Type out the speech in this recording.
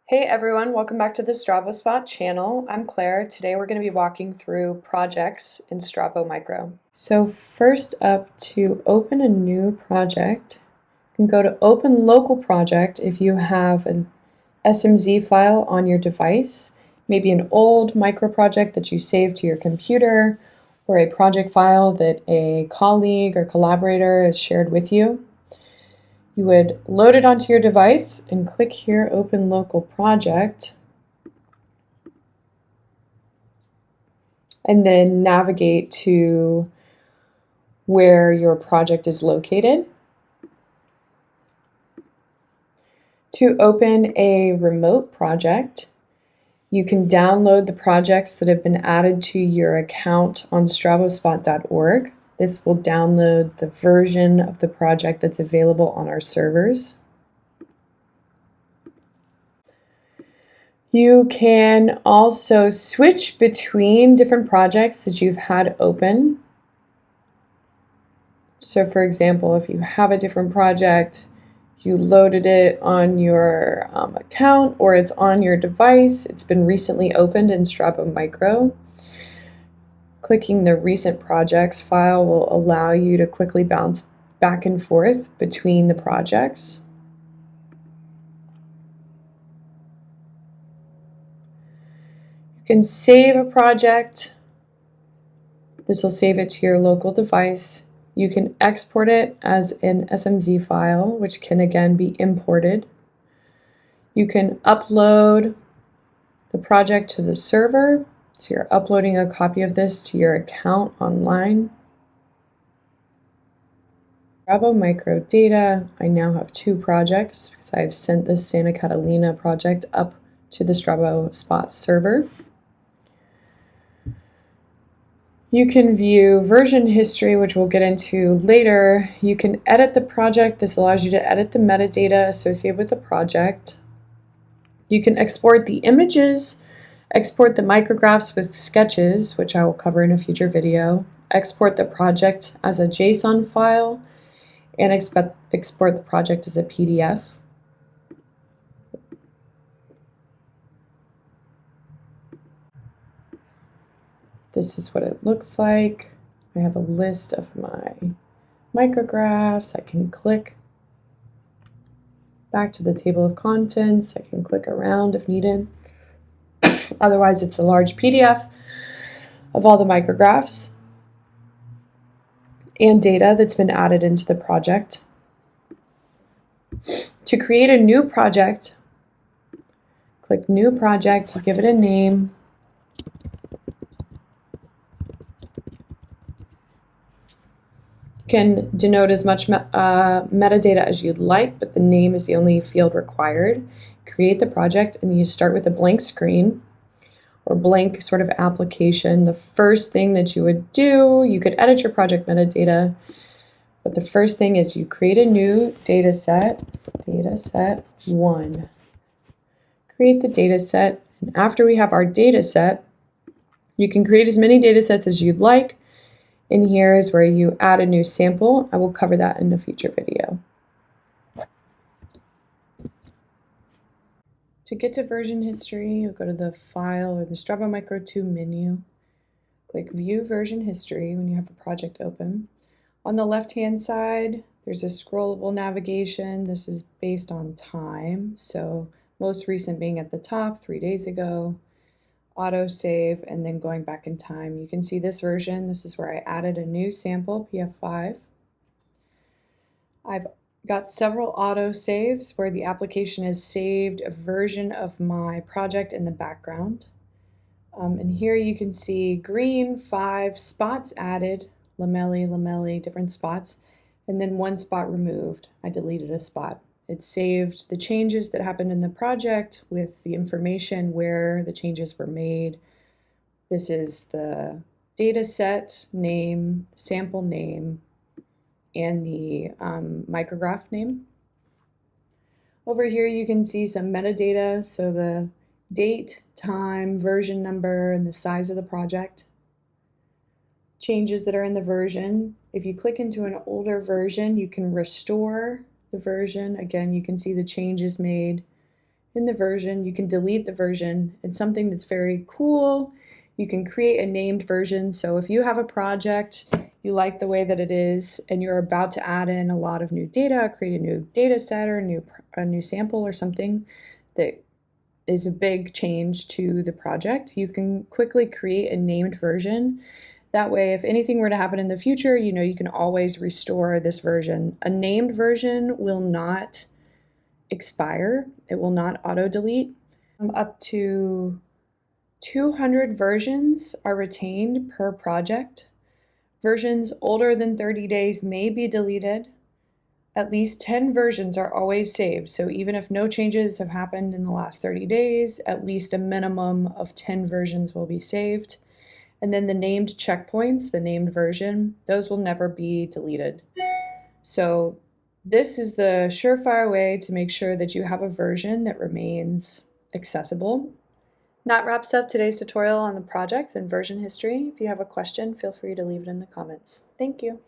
Hey everyone, welcome back to the StraboSpot channel. I'm Claire. Today we're going to be walking through projects in StraboMicro. So first up, to open a new project, you can go to Open Local Project if you have an SMZ file on your device, maybe an old micro project that you saved to your computer, or a project file that a colleague or collaborator has shared with you. You would load it onto your device and click here, Open Local Project, and then navigate to where your project is located. To open a remote project, you can download the projects that have been added to your account on StraboSpot.org. This will download the version of the project that's available on our servers. You can also switch between different projects that you've had open. So for example, if you have a different project, you loaded it on your account or it's on your device, it's been recently opened in StraboMicro, clicking the Recent Projects file will allow you to quickly bounce back and forth between the projects. You can save a project. This will save it to your local device. You can export it as an SMZ file, which can again be imported. You can upload the project to the server. So you're uploading a copy of this to your account online. StraboMicro data, I now have 2 projects because I've sent this Santa Catalina project up to the StraboSpot server. You can view version history, which we'll get into later. You can edit the project. This allows you to edit the metadata associated with the project. You can export the images, export the micrographs with sketches, which I will cover in a future video, export the project as a JSON file, and export the project as a PDF. This is what it looks like. I have a list of my micrographs. I can click back to the table of contents. I can click around if needed. Otherwise, it's a large PDF of all the micrographs and data that's been added into the project. To create a new project, click New Project, give it a name. You can denote as much metadata as you'd like, but the name is the only field required. Create the project, and you start with a blank screen or blank sort of application. The first thing that you would do, you could edit your project metadata, but the first thing is you create a new data set 1. Create the data set, and after we have our data set, you can create as many data sets as you'd like. And here is where you add a new sample. I will cover that in a future video. To get to version history, you'll go to the File or the StraboMicro 2 menu. Click View Version History when you have the project open. On the left-hand side, there's a scrollable navigation. This is based on time, so most recent being at the top, 3 days ago. Autosave, and then going back in time. You can see this version. This is where I added a new sample, PF5. I've got several autosaves where the application has saved a version of my project in the background. And here you can see green, 5 spots added, lamellae, different spots, and then 1 spot removed. I deleted a spot. It saved the changes that happened in the project with the information where the changes were made. This is the data set name, sample name, and the micrograph name. Over here you can see some metadata, so the date, time, version number, and the size of the project. Changes that are in the version. If you click into an older version, you can restore the version. Again, you can see the changes made in the version, you can delete the version. And something that's very cool, you can create a named version. So if you have a project, you like the way that it is, and you're about to add in a lot of new data, create a new data set or a new sample or something that is a big change to the project, you can quickly create a named version. That way, if anything were to happen in the future, you know you can always restore this version. A named version will not expire. It will not auto-delete. Up to 200 versions are retained per project. Versions older than 30 days may be deleted. At least 10 versions are always saved, so even if no changes have happened in the last 30 days, at least a minimum of 10 versions will be saved. And then the named checkpoints, the named version, those will never be deleted. So this is the surefire way to make sure that you have a version that remains accessible. That wraps up today's tutorial on the project and version history. If you have a question, feel free to leave it in the comments. Thank you.